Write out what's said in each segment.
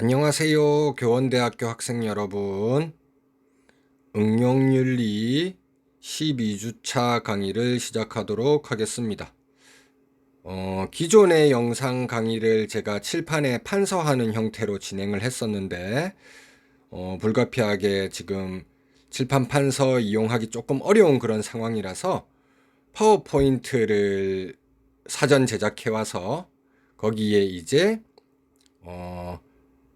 안녕하세요. 교원대학교 학생 여러분. 응용윤리 12주차 강의를 시작하도록 하겠습니다. 기존의 영상 강의를 제가 칠판에 판서하는 형태로 진행을 했었는데, 불가피하게 지금 칠판 판서 이용하기 조금 어려운 그런 상황이라서 파워포인트를 사전 제작해와서 거기에 이제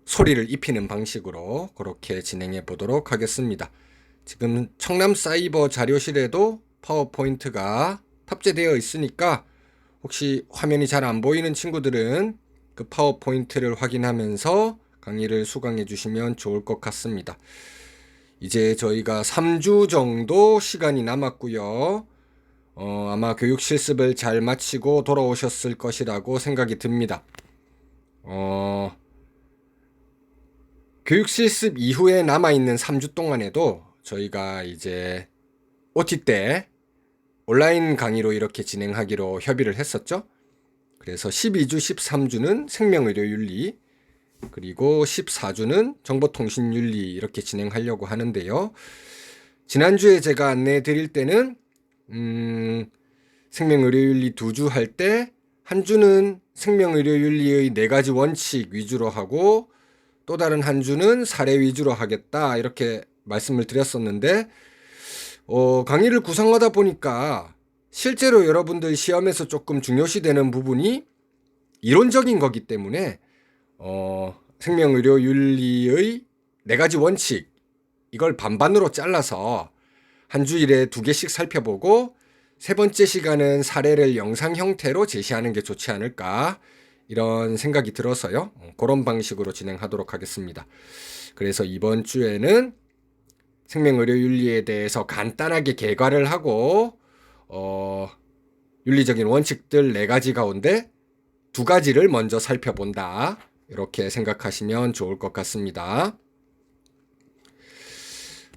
소리를 입히는 방식으로 그렇게 진행해 보도록 하겠습니다. 지금 청남사이버 자료실에도 파워포인트가 탑재되어 있으니까 혹시 화면이 잘 안 보이는 친구들은 그 파워포인트를 확인하면서 강의를 수강해 주시면 좋을 것 같습니다. 이제 저희가 3주 정도 시간이 남았고요. 아마 교육 실습을 잘 마치고 돌아오셨을 것이라고 생각이 듭니다. 교육 실습 이후에 남아있는 3주 동안에도 저희가 이제 OT 때 온라인 강의로 이렇게 진행하기로 협의를 했었죠. 그래서 12주, 13주는 생명의료윤리, 그리고 14주는 정보통신윤리 이렇게 진행하려고 하는데요. 지난주에 제가 안내해 드릴 때는 생명의료윤리 2주 할 때 한 주는 생명의료윤리의 4가지 원칙 위주로 하고 또 다른 한 주는 사례 위주로 하겠다 이렇게 말씀을 드렸었는데 강의를 구성하다 보니까 실제로 여러분들 시험에서 조금 중요시되는 부분이 이론적인 거기 때문에 생명의료윤리의 4가지 원칙 이걸 반반으로 잘라서 한 주일에 2개씩 살펴보고 세 번째 시간은 사례를 영상 형태로 제시하는 게 좋지 않을까 이런 생각이 들어서요. 그런 방식으로 진행하도록 하겠습니다. 그래서 이번 주에는 생명의료윤리에 대해서 간단하게 개괄을 하고 윤리적인 원칙들 4가지 가운데 2가지를 먼저 살펴본다. 이렇게 생각하시면 좋을 것 같습니다.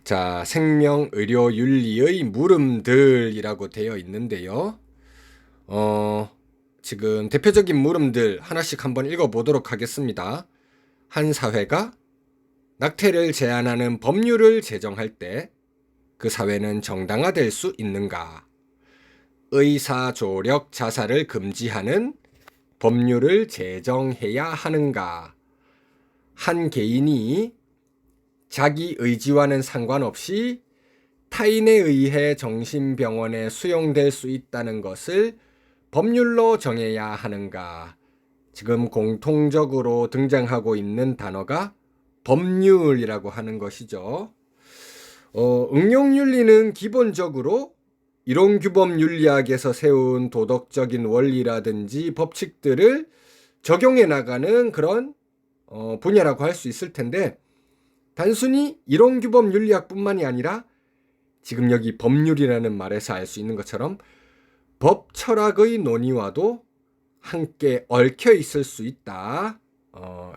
자, 생명의료윤리의 물음들이라고 되어 있는데요. 지금 대표적인 물음들 하나씩 한번 읽어보도록 하겠습니다. 한 사회가 낙태를 제한하는 법률을 제정할 때 그 사회는 정당화될 수 있는가? 의사조력 자살을 금지하는 법률을 제정해야 하는가? 한 개인이 자기 의지와는 상관없이 타인에 의해 정신병원에 수용될 수 있다는 것을 법률로 정해야 하는가? 지금 공통적으로 등장하고 있는 단어가 법률이라고 하는 것이죠. 응용윤리는 기본적으로 이론규범윤리학에서 세운 도덕적인 원리라든지 법칙들을 적용해 나가는 그런 분야라고 할 수 있을 텐데 단순히 이론규범윤리학뿐만이 아니라 지금 여기 법률이라는 말에서 알 수 있는 것처럼 법 철학의 논의와도 함께 얽혀 있을 수 있다.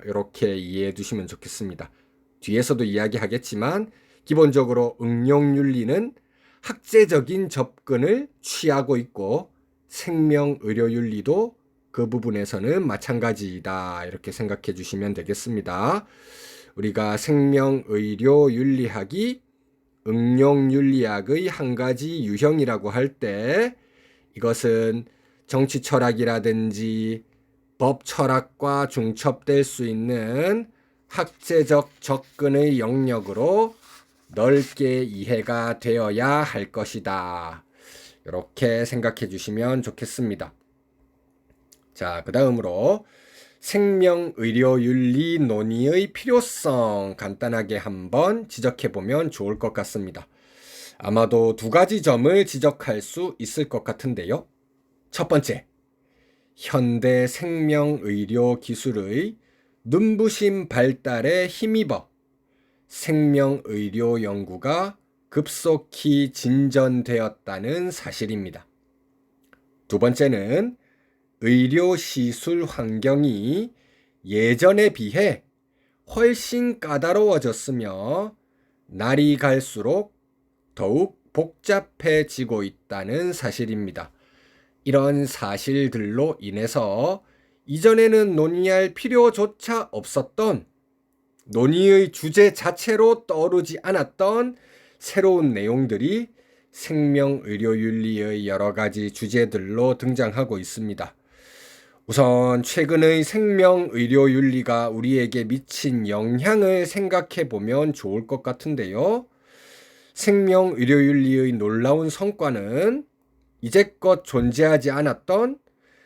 이렇게 이해해 두시면 좋겠습니다. 뒤에서도 이야기하겠지만 기본적으로 응용윤리는 학제적인 접근을 취하고 있고 생명의료윤리도 그 부분에서는 마찬가지이다. 이렇게 생각해 주시면 되겠습니다. 우리가 생명의료윤리학이 응용윤리학의 한 가지 유형이라고 할 때 이것은 정치 철학이라든지 법 철학과 중첩될 수 있는 학제적 접근의 영역으로 넓게 이해가 되어야 할 것이다. 이렇게 생각해 주시면 좋겠습니다. 자, 그 다음으로 생명의료윤리 논의의 필요성 간단하게 한번 지적해 보면 좋을 것 같습니다. 아마도 2가지 점을 지적할 수 있을 것 같은데요. 첫 번째, 현대 생명의료 기술의 눈부신 발달에 힘입어 생명의료 연구가 급속히 진전되었다는 사실입니다. 두 번째는 의료시술 환경이 예전에 비해 훨씬 까다로워졌으며 날이 갈수록 더욱 복잡해지고 있다는 사실입니다. 이런 사실들로 인해서 이전에는 논의할 필요조차 없었던 논의의 주제 자체로 떠오르지 않았던 새로운 내용들이 생명의료윤리의 여러 가지 주제들로 등장하고 있습니다. 우선 최근의 생명의료윤리가 우리에게 미친 영향을 생각해 보면 좋을 것 같은데요. 생명의료윤리의 놀라운 성과는 이제껏 존재하지 않았던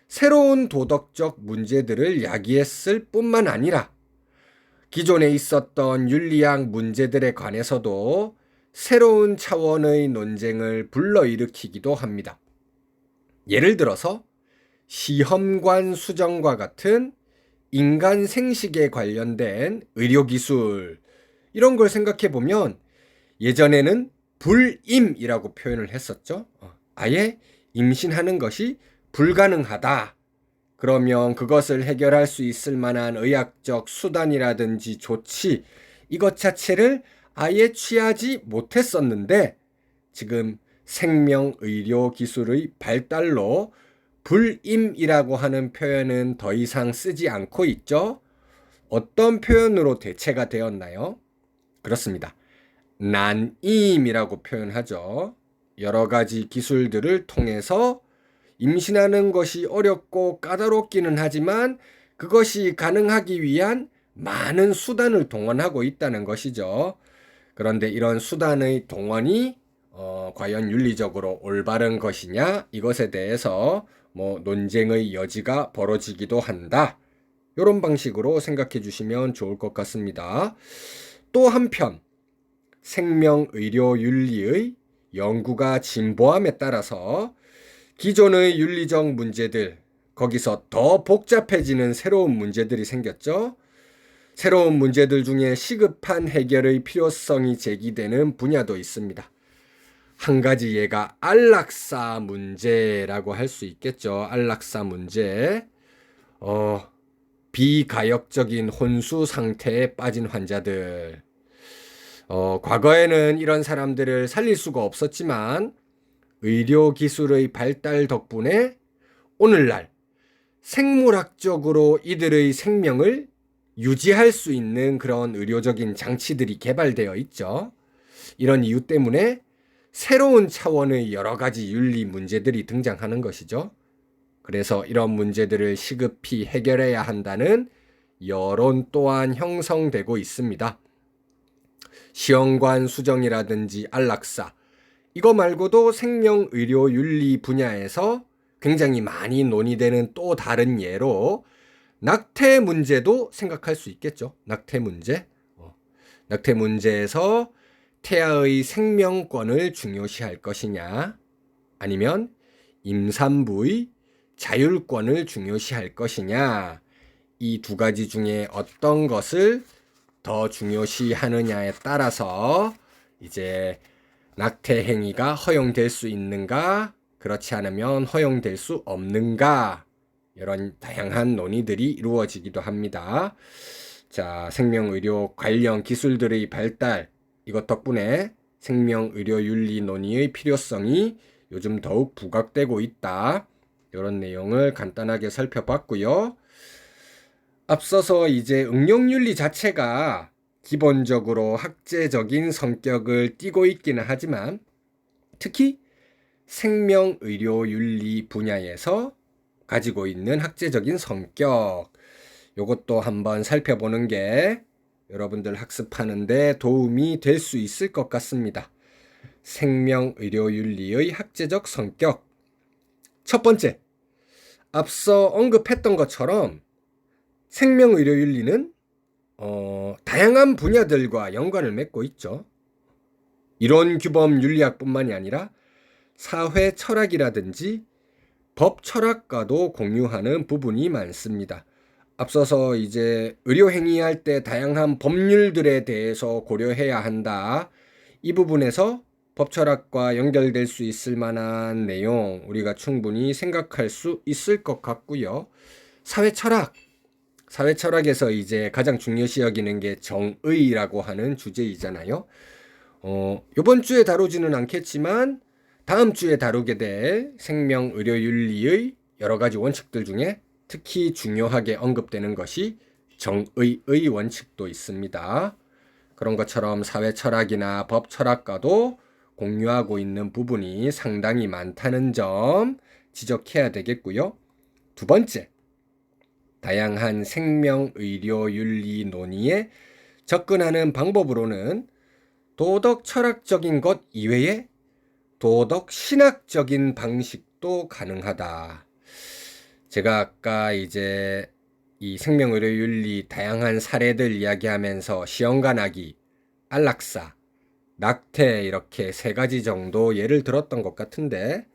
새로운 도덕적 문제들을 야기했을 뿐만 아니라 기존에 있었던 윤리학 문제들에 관해서도 새로운 차원의 논쟁을 불러일으키기도 합니다. 예를 들어서 시험관 수정과 같은 인간 생식에 관련된 의료기술, 이런 걸 생각해 보면 예전에는 불임이라고 표현을 했었죠. 아예 임신하는 것이 불가능하다. 그러면 그것을 해결할 수 있을 만한 의학적 수단이라든지 조치, 이것 자체를 아예 취하지 못했었는데 지금 생명의료 기술의 발달로 불임이라고 하는 표현은 더 이상 쓰지 않고 있죠. 어떤 표현으로 대체가 되었나요? 그렇습니다. 난임이라고 표현하죠. 여러 가지 기술들을 통해서 임신하는 것이 어렵고 까다롭기는 하지만 그것이 가능하기 위한 많은 수단을 동원하고 있다는 것이죠. 그런데 이런 수단의 동원이 과연 윤리적으로 올바른 것이냐, 이것에 대해서 논쟁의 여지가 벌어지기도 한다. 이런 방식으로 생각해 주시면 좋을 것 같습니다. 또 한편 생명의료윤리의 연구가 진보함에 따라서 기존의 윤리적 문제들, 거기서 더 복잡해지는 새로운 문제들이 생겼죠. 새로운 문제들 중에 시급한 해결의 필요성이 제기되는 분야도 있습니다. 한 가지 예가 안락사 문제라고 할 수 있겠죠. 안락사 문제. 비가역적인 혼수 상태에 빠진 환자들. 과거에는 이런 사람들을 살릴 수가 없었지만 의료기술의 발달 덕분에 오늘날 생물학적으로 이들의 생명을 유지할 수 있는 그런 의료적인 장치들이 개발되어 있죠. 이런 이유 때문에 새로운 차원의 여러 가지 윤리 문제들이 등장하는 것이죠. 그래서 이런 문제들을 시급히 해결해야 한다는 여론 또한 형성되고 있습니다. 시험관 수정이라든지 안락사, 이거 말고도 생명의료윤리 분야에서 굉장히 많이 논의되는 또 다른 예로 낙태 문제도 생각할 수 있겠죠. 낙태 문제. 낙태 문제에서 태아의 생명권을 중요시할 것이냐, 아니면 임산부의 자율권을 중요시할 것이냐, 이 두 가지 중에 어떤 것을 더 중요시하느냐에 따라서 이제 낙태 행위가 허용될 수 있는가, 그렇지 않으면 허용될 수 없는가, 이런 다양한 논의들이 이루어지기도 합니다. 자, 생명의료 관련 기술들의 발달, 이것 덕분에 생명의료윤리 논의의 필요성이 요즘 더욱 부각되고 있다. 이런 내용을 간단하게 살펴봤고요. 앞서서 이제 응용윤리 자체가 기본적으로 학제적인 성격을 띠고 있기는 하지만 특히 생명의료윤리 분야에서 가지고 있는 학제적인 성격, 이것도 한번 살펴보는 게 여러분들 학습하는데 도움이 될 수 있을 것 같습니다. 생명의료윤리의 학제적 성격. 첫 번째, 앞서 언급했던 것처럼 생명의료윤리는 다양한 분야들과 연관을 맺고 있죠. 이론 규범 윤리학뿐만이 아니라 사회 철학이라든지 법 철학과도 공유하는 부분이 많습니다. 앞서서 이제 의료행위할 때 다양한 법률들에 대해서 고려해야 한다. 이 부분에서 법철학과 연결될 수 있을 만한 내용 우리가 충분히 생각할 수 있을 것 같고요. 사회철학에서 이제 가장 중요시 여기는 게 정의라고 하는 주제이잖아요. 이번 주에 다루지는 않겠지만 다음 주에 다루게 될 생명의료윤리의 여러 가지 원칙들 중에 특히 중요하게 언급되는 것이 정의의 원칙도 있습니다. 그런 것처럼 사회 철학이나 법 철학과도 공유하고 있는 부분이 상당히 많다는 점 지적해야 되겠고요. 두 번째, 다양한 생명, 의료, 윤리 논의에 접근하는 방법으로는 도덕 철학적인 것 이외에 도덕 신학적인 방식도 가능하다. 제가 아까 이제 이 생명, 의료, 윤리 다양한 사례들 이야기하면서 시험관 아기, 안락사, 낙태 이렇게 세 가지 정도 예를 들었던 것 같은데,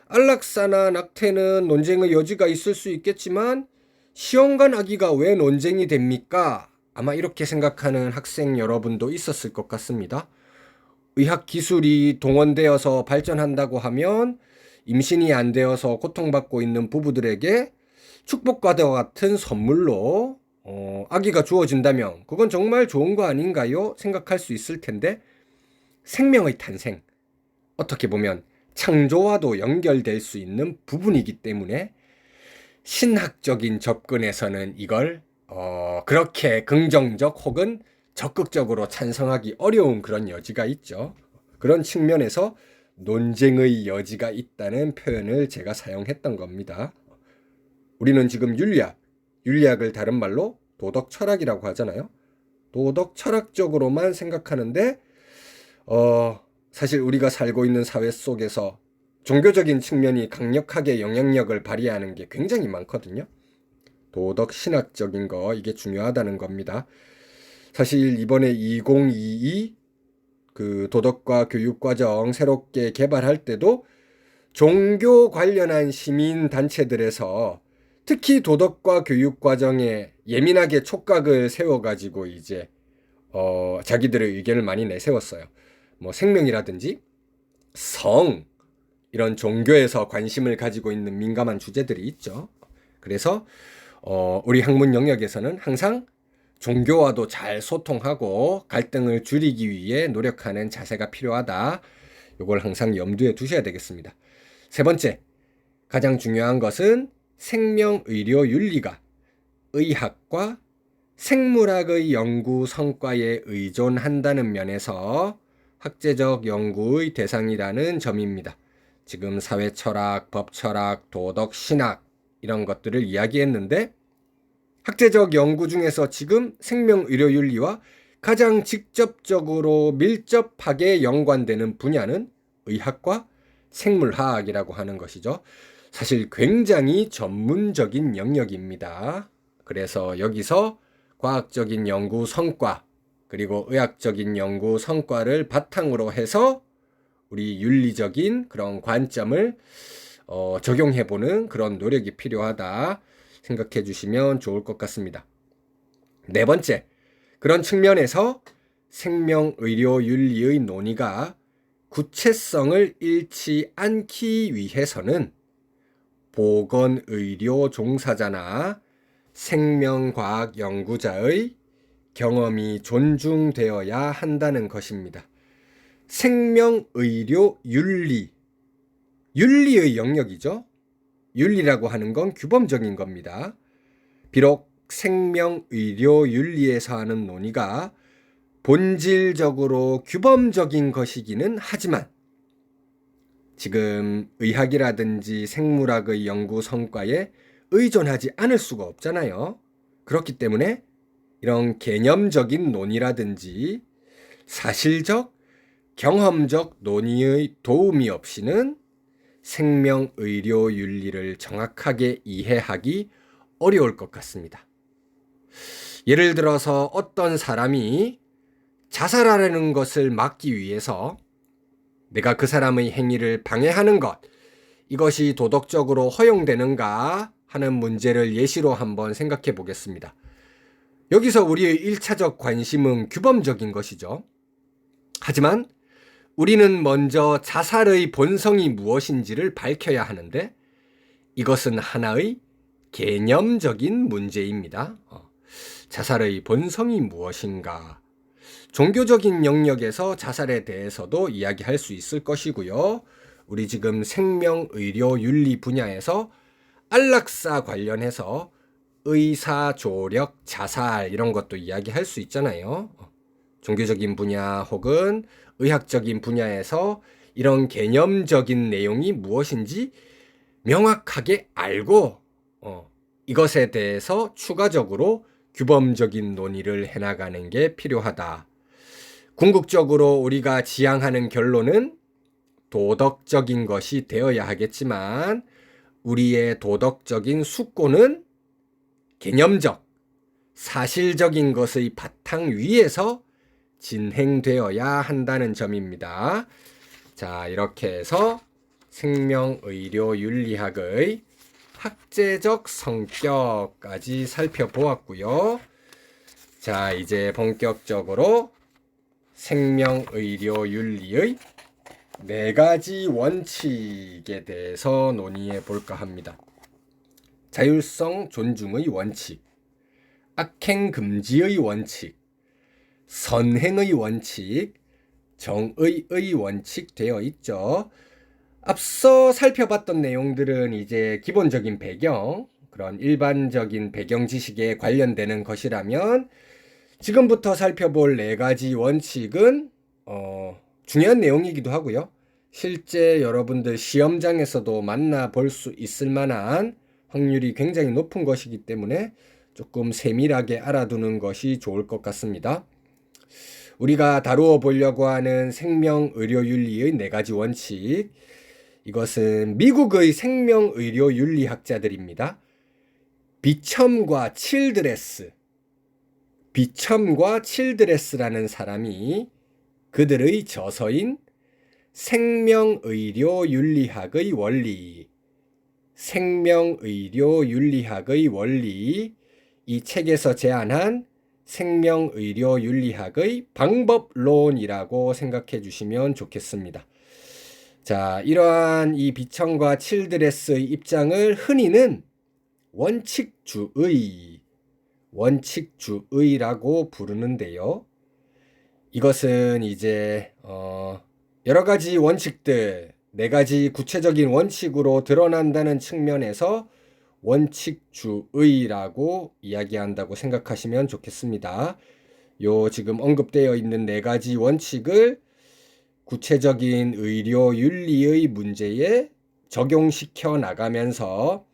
안락사나 낙태는 논쟁의 여지가 있을 수 있겠지만 시험관 아기가 왜 논쟁이 됩니까? 아마 이렇게 생각하는 학생 여러분도 있었을 것 같습니다. 의학 기술이 동원되어서 발전한다고 하면 임신이 안 되어서 고통받고 있는 부부들에게 축복과와 같은 선물로 아기가 주어진다면 그건 정말 좋은 거 아닌가요? 생각할 수 있을 텐데, 생명의 탄생, 어떻게 보면 창조와도 연결될 수 있는 부분이기 때문에 신학적인 접근에서는 이걸 그렇게 긍정적 혹은 적극적으로 찬성하기 어려운 그런 여지가 있죠. 그런 측면에서 논쟁의 여지가 있다는 표현을 제가 사용했던 겁니다. 우리는 지금 윤리학을 다른 말로 도덕 철학이라고 하잖아요. 도덕 철학적으로만 생각하는데 사실 우리가 살고 있는 사회 속에서 종교적인 측면이 강력하게 영향력을 발휘하는 게 굉장히 많거든요. 도덕 신학적인 거, 이게 중요하다는 겁니다. 사실 이번에 2022 그 도덕과 교육과정 새롭게 개발할 때도 종교 관련한 시민 단체들에서 특히 도덕과 교육과정에 예민하게 촉각을 세워가지고 이제 자기들의 의견을 많이 내세웠어요. 뭐 생명이라든지 성, 이런 종교에서 관심을 가지고 있는 민감한 주제들이 있죠. 그래서 우리 학문 영역에서는 항상 종교와도 잘 소통하고 갈등을 줄이기 위해 노력하는 자세가 필요하다. 이걸 항상 염두에 두셔야 되겠습니다. 세 번째, 가장 중요한 것은 생명, 의료, 윤리가 의학과 생물학의 연구 성과에 의존한다는 면에서 학제적 연구의 대상이라는 점입니다. 지금 사회철학, 법철학, 도덕, 신학 이런 것들을 이야기했는데, 학제적 연구 중에서 지금 생명, 의료, 윤리와 가장 직접적으로 밀접하게 연관되는 분야는 의학과 생물학이라고 하는 것이죠. 사실 굉장히 전문적인 영역입니다. 그래서 여기서 과학적인 연구 성과 그리고 의학적인 연구 성과를 바탕으로 해서 우리 윤리적인 그런 관점을 적용해보는 그런 노력이 필요하다 생각해 주시면 좋을 것 같습니다. 네 번째, 그런 측면에서 생명, 의료, 윤리의 논의가 구체성을 잃지 않기 위해서는 보건의료 종사자나 생명과학 연구자의 경험이 존중되어야 한다는 것입니다. 생명, 의료, 윤리의 영역이죠. 윤리라고 하는 건 규범적인 겁니다. 비록 생명, 의료, 윤리에서 하는 논의가 본질적으로 규범적인 것이기는 하지만 지금 의학이라든지 생물학의 연구 성과에 의존하지 않을 수가 없잖아요. 그렇기 때문에 이런 개념적인 논의라든지 사실적, 경험적 논의의 도움이 없이는 생명, 의료, 윤리를 정확하게 이해하기 어려울 것 같습니다. 예를 들어서 어떤 사람이 자살하려는 것을 막기 위해서 내가 그 사람의 행위를 방해하는 것, 이것이 도덕적으로 허용되는가 하는 문제를 예시로 한번 생각해 보겠습니다. 여기서 우리의 1차적 관심은 규범적인 것이죠. 하지만 우리는 먼저 자살의 본성이 무엇인지를 밝혀야 하는데 이것은 하나의 개념적인 문제입니다. 자살의 본성이 무엇인가? 종교적인 영역에서 자살에 대해서도 이야기할 수 있을 것이고요. 우리 지금 생명, 의료, 윤리 분야에서 안락사 관련해서 의사, 조력, 자살 이런 것도 이야기할 수 있잖아요. 종교적인 분야 혹은 의학적인 분야에서 이런 개념적인 내용이 무엇인지 명확하게 알고 이것에 대해서 추가적으로 규범적인 논의를 해나가는 게 필요하다. 궁극적으로 우리가 지향하는 결론은 도덕적인 것이 되어야 하겠지만 우리의 도덕적인 숙고는 개념적, 사실적인 것의 바탕 위에서 진행되어야 한다는 점입니다. 자, 이렇게 해서 생명의료윤리학의 학제적 성격까지 살펴보았고요. 자, 이제 본격적으로 생명의료윤리의 4가지 원칙에 대해서 논의해 볼까 합니다. 자율성 존중의 원칙, 악행 금지의 원칙, 선행의 원칙, 정의의 원칙 되어 있죠. 앞서 살펴봤던 내용들은 이제 기본적인 배경, 그런 일반적인 배경 지식에 관련되는 것이라면 지금부터 살펴볼 4가지 원칙은 중요한 내용이기도 하고요. 실제 여러분들 시험장에서도 만나볼 수 있을 만한 확률이 굉장히 높은 것이기 때문에 조금 세밀하게 알아두는 것이 좋을 것 같습니다. 우리가 다루어 보려고 하는 생명의료윤리의 4가지 원칙, 이것은 미국의 생명의료윤리학자들입니다. 비첨과 칠드레스라는 사람이 그들의 저서인 생명의료윤리학의 원리, 이 책에서 제안한 생명의료윤리학의 방법론이라고 생각해 주시면 좋겠습니다. 자, 이러한 이 비첨과 칠드레스의 입장을 흔히는 원칙주의라고 부르는데요. 이것은 이제 여러 가지 원칙들, 4가지 구체적인 원칙으로 드러난다는 측면에서 원칙주의라고 이야기한다고 생각하시면 좋겠습니다. 요 지금 언급되어 있는 4가지 원칙을 구체적인 의료윤리의 문제에 적용시켜 나가면서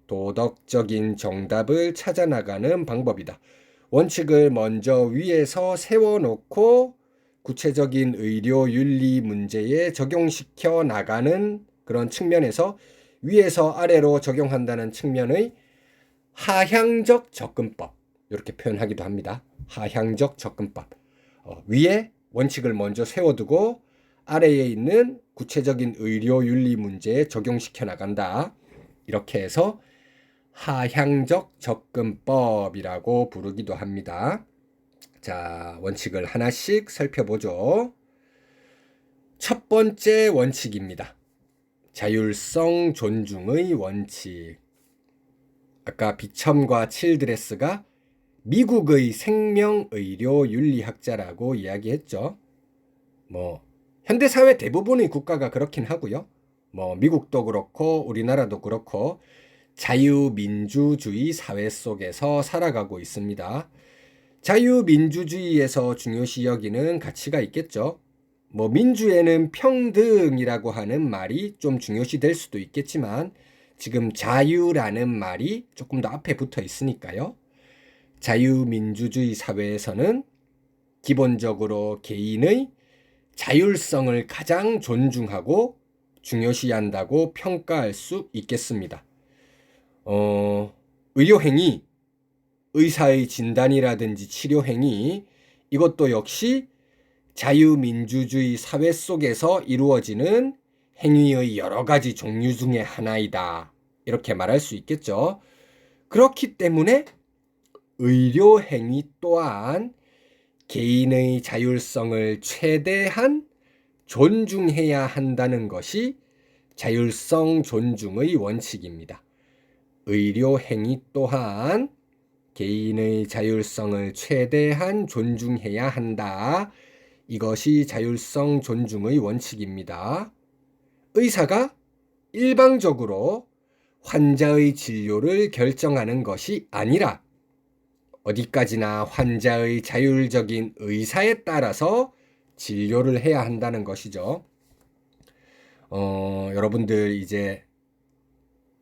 도덕적인 정답을 찾아 나가는 방법이다. 원칙을 먼저 위에서 세워놓고 구체적인 의료윤리 문제에 적용시켜 나가는 그런 측면에서 위에서 아래로 적용한다는 측면의 하향적 접근법, 이렇게 표현하기도 합니다. 하향적 접근법. 위에 원칙을 먼저 세워두고 아래에 있는 구체적인 의료윤리 문제에 적용시켜 나간다. 이렇게 해서 하향적 접근법이라고 부르기도 합니다. 자, 원칙을 하나씩 살펴보죠. 첫 번째 원칙입니다. 자율성 존중의 원칙. 아까 비첨과 칠드레스가 미국의 생명의료윤리학자라고 이야기했죠. 현대사회 대부분의 국가가 그렇긴 하고요. 미국도 그렇고 우리나라도 그렇고 자유민주주의 사회 속에서 살아가고 있습니다. 자유민주주의에서 중요시 여기는 가치가 있겠죠. 민주에는 평등이라고 하는 말이 좀 중요시 될 수도 있겠지만 지금 자유라는 말이 조금 더 앞에 붙어 있으니까요. 자유민주주의 사회에서는 기본적으로 개인의 자율성을 가장 존중하고 중요시한다고 평가할 수 있겠습니다. 의료행위, 의사의 진단이라든지 치료행위, 이것도 역시 자유민주주의 사회 속에서 이루어지는 행위의 여러 가지 종류 중에 하나이다. 이렇게 말할 수 있겠죠. 그렇기 때문에 의료행위 또한 개인의 자율성을 최대한 존중해야 한다는 것이 자율성 존중의 원칙입니다. 의료행위 또한 개인의 자율성을 최대한 존중해야 한다. 이것이 자율성 존중의 원칙입니다. 의사가 일방적으로 환자의 진료를 결정하는 것이 아니라 어디까지나 환자의 자율적인 의사에 따라서 진료를 해야 한다는 것이죠. 여러분들 이제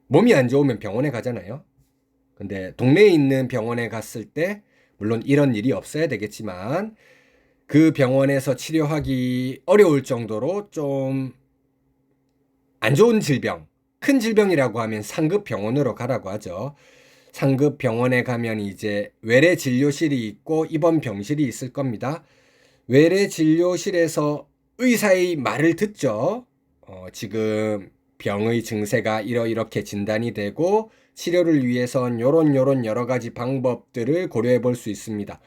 몸이 안 좋으면 병원에 가잖아요. 근데 동네에 있는 병원에 갔을 때 물론 이런 일이 없어야 되겠지만 그 병원에서 치료하기 어려울 정도로 좀 안 좋은 질병, 큰 질병이라고 하면 상급 병원으로 가라고 하죠. 상급 병원에 가면 이제 외래 진료실이 있고 입원 병실이 있을 겁니다. 외래 진료실에서 의사의 말을 듣죠. 지금 병의 증세가 이렇게 진단이 되고 치료를 위해선 요런 여러 가지 방법들을 고려해 볼 수 있습니다.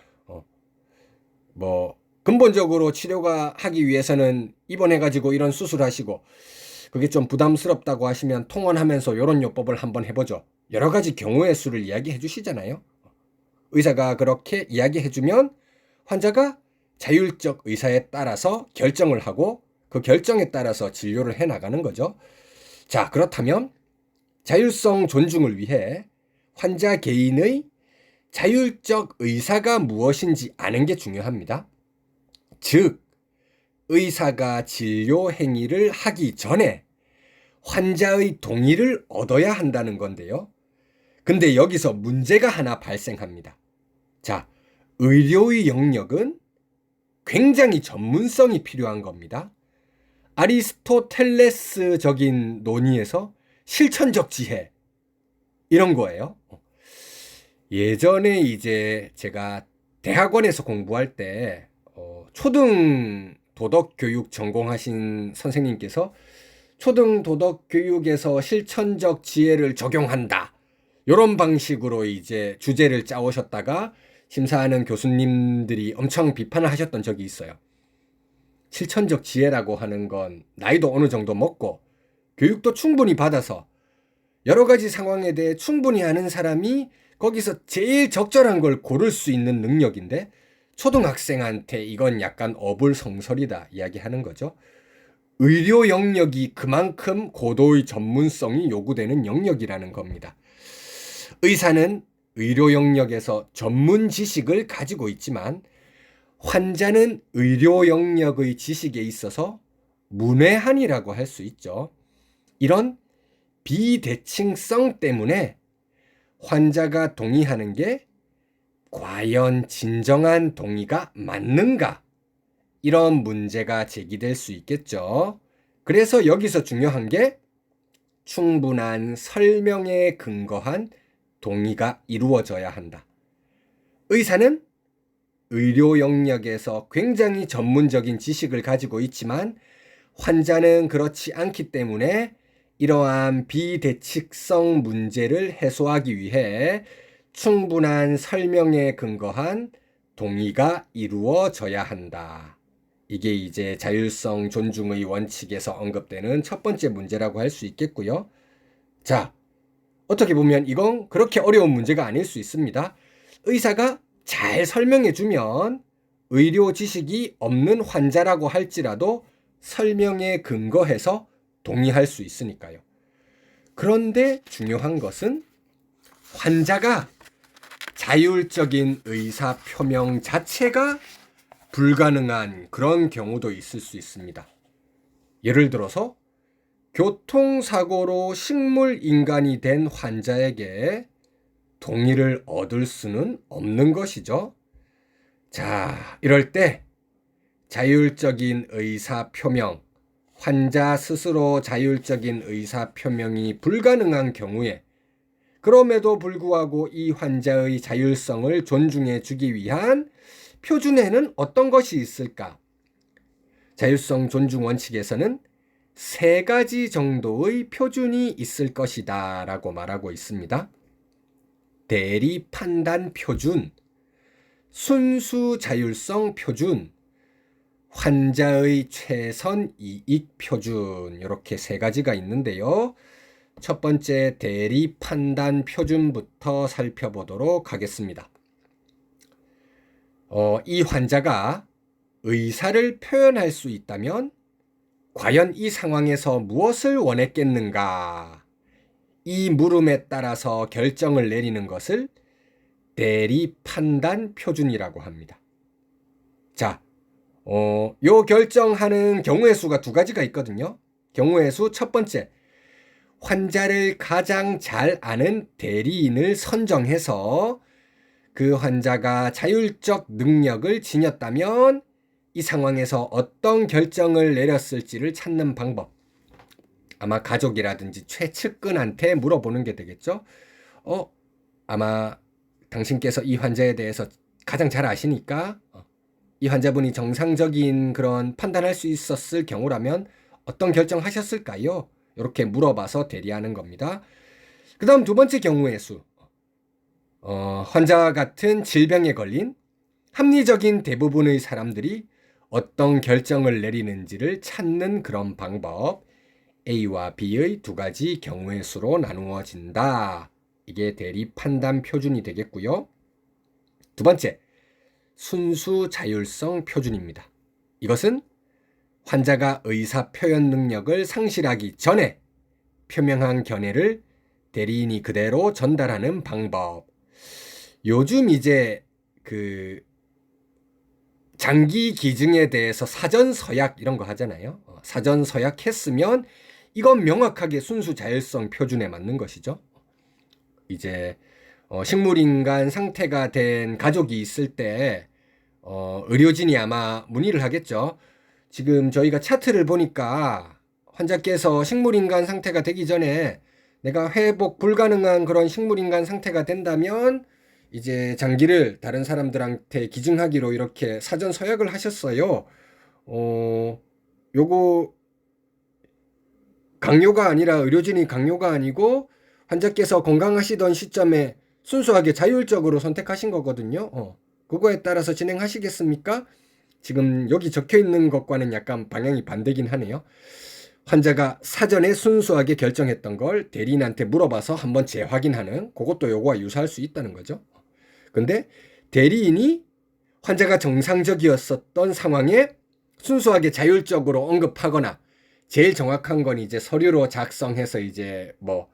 근본적으로 치료가 하기 위해서는 입원해가지고 이런 수술하시고 그게 좀 부담스럽다고 하시면 통원하면서 요런 요법을 한번 해보죠. 여러 가지 경우의 수를 이야기해 주시잖아요. 의사가 그렇게 이야기해 주면 환자가 자율적 의사에 따라서 결정을 하고 그 결정에 따라서 진료를 해 나가는 거죠. 자, 그렇다면 자율성 존중을 위해 환자 개인의 자율적 의사가 무엇인지 아는 게 중요합니다. 즉, 의사가 진료 행위를 하기 전에 환자의 동의를 얻어야 한다는 건데요. 근데 여기서 문제가 하나 발생합니다. 자, 의료의 영역은 굉장히 전문성이 필요한 겁니다. 아리스토텔레스적인 논의에서 실천적 지혜 이런 거예요. 예전에 이제 제가 대학원에서 공부할 때 초등 도덕 교육 전공하신 선생님께서 초등 도덕 교육에서 실천적 지혜를 적용한다. 이런 방식으로 이제 주제를 짜오셨다가 심사하는 교수님들이 엄청 비판을 하셨던 적이 있어요. 실천적 지혜라고 하는 건 나이도 어느 정도 먹고 교육도 충분히 받아서 여러 가지 상황에 대해 충분히 아는 사람이 거기서 제일 적절한 걸 고를 수 있는 능력인데 초등학생한테 이건 약간 어불성설이다 이야기하는 거죠. 의료 영역이 그만큼 고도의 전문성이 요구되는 영역이라는 겁니다. 의사는 의료 영역에서 전문 지식을 가지고 있지만 환자는 의료 영역의 지식에 있어서 문외한이라고 할 수 있죠. 이런 비대칭성 때문에 환자가 동의하는 게 과연 진정한 동의가 맞는가? 이런 문제가 제기될 수 있겠죠. 그래서 여기서 중요한 게 충분한 설명에 근거한 동의가 이루어져야 한다. 의사는 의료 영역에서 굉장히 전문적인 지식을 가지고 있지만 환자는 그렇지 않기 때문에 이러한 비대칭성 문제를 해소하기 위해 충분한 설명에 근거한 동의가 이루어져야 한다. 이게 이제 자율성 존중의 원칙에서 언급되는 첫 번째 문제라고 할 수 있겠고요. 자, 어떻게 보면 이건 그렇게 어려운 문제가 아닐 수 있습니다. 의사가 잘 설명해주면 의료 지식이 없는 환자라고 할지라도 설명에 근거해서 동의할 수 있으니까요. 그런데 중요한 것은 환자가 자율적인 의사 표명 자체가 불가능한 그런 경우도 있을 수 있습니다. 예를 들어서 교통사고로 식물인간이 된 환자에게 동의를 얻을 수는 없는 것이죠. 자, 이럴 때 자율적인 의사 표명, 환자 스스로 자율적인 의사 표명이 불가능한 경우에 그럼에도 불구하고 이 환자의 자율성을 존중해 주기 위한 표준에는 어떤 것이 있을까? 자율성 존중 원칙에서는 3가지 정도의 표준이 있을 것이다 라고 말하고 있습니다. 대리 판단 표준, 순수 자율성 표준, 환자의 최선 이익 표준 이렇게 3가지가 있는데요. 첫 번째 대리 판단 표준부터 살펴보도록 하겠습니다. 이 환자가 의사를 표현할 수 있다면 과연 이 상황에서 무엇을 원했겠는가? 이 물음에 따라서 결정을 내리는 것을 대리 판단 표준이라고 합니다. 자, 요 결정하는 경우의 수가 두 가지가 있거든요. 경우의 수 첫 번째, 환자를 가장 잘 아는 대리인을 선정해서 그 환자가 자율적 능력을 지녔다면 이 상황에서 어떤 결정을 내렸을지를 찾는 방법. 아마 가족이라든지 최측근한테 물어보는 게 되겠죠. 아마 당신께서 이 환자에 대해서 가장 잘 아시니까 이 환자분이 정상적인 그런 판단할 수 있었을 경우라면 어떤 결정하셨을까요? 이렇게 물어봐서 대리하는 겁니다. 그 다음 두 번째 경우의 수. 환자와 같은 질병에 걸린 합리적인 대부분의 사람들이 어떤 결정을 내리는지를 찾는 그런 방법. A와 B의 두 가지 경우의 수로 나누어진다. 이게 대리 판단 표준이 되겠고요. 두 번째, 순수 자율성 표준입니다. 이것은 환자가 의사 표현 능력을 상실하기 전에 표명한 견해를 대리인이 그대로 전달하는 방법. 요즘 이제 장기 기증에 대해서 사전 서약 이런 거 하잖아요. 사전 서약 했으면 이건 명확하게 순수 자율성 표준에 맞는 것이죠. 이제 식물인간 상태가 된 가족이 있을 때 의료진이 아마 문의를 하겠죠. 지금 저희가 차트를 보니까 환자께서 식물인간 상태가 되기 전에 내가 회복 불가능한 그런 식물인간 상태가 된다면 이제 장기를 다른 사람들한테 기증하기로 이렇게 사전 서약을 하셨어요. 요거 강요가 아니라 의료진이 강요가 아니고 환자께서 건강하시던 시점에 순수하게 자율적으로 선택하신 거거든요. 그거에 따라서 진행하시겠습니까? 지금 여기 적혀 있는 것과는 약간 방향이 반대긴 하네요. 환자가 사전에 순수하게 결정했던 걸 대리인한테 물어봐서 한번 재확인하는 그것도 요거와 유사할 수 있다는 거죠. 근데 대리인이 환자가 정상적이었었던 상황에 순수하게 자율적으로 언급하거나 제일 정확한 건 이제 서류로 작성해서 이제 뭐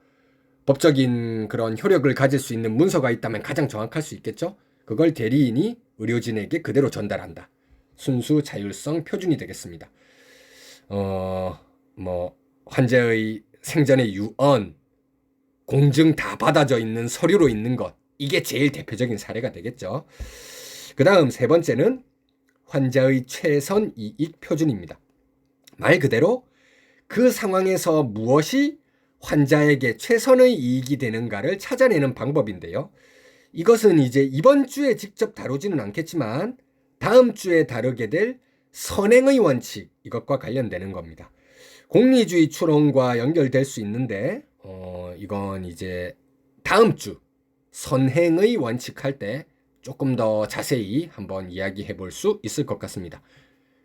법적인 그런 효력을 가질 수 있는 문서가 있다면 가장 정확할 수 있겠죠. 그걸 대리인이 의료진에게 그대로 전달한다. 순수 자율성 표준이 되겠습니다. 환자의 생전의 유언, 공증 다 받아져 있는 서류로 있는 것. 이게 제일 대표적인 사례가 되겠죠. 그 다음 세 번째는 환자의 최선 이익 표준입니다. 말 그대로 그 상황에서 무엇이 환자에게 최선의 이익이 되는가를 찾아내는 방법인데요. 이것은 이제 이번 주에 직접 다루지는 않겠지만 다음 주에 다루게 될 선행의 원칙, 이것과 관련되는 겁니다. 공리주의 추론과 연결될 수 있는데 이건 이제 다음 주 선행의 원칙 할 때 조금 더 자세히 한번 이야기해 볼 수 있을 것 같습니다.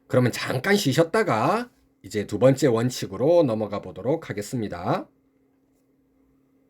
그러면 잠깐 쉬셨다가 이제 두 번째 원칙으로 넘어가 보도록 하겠습니다.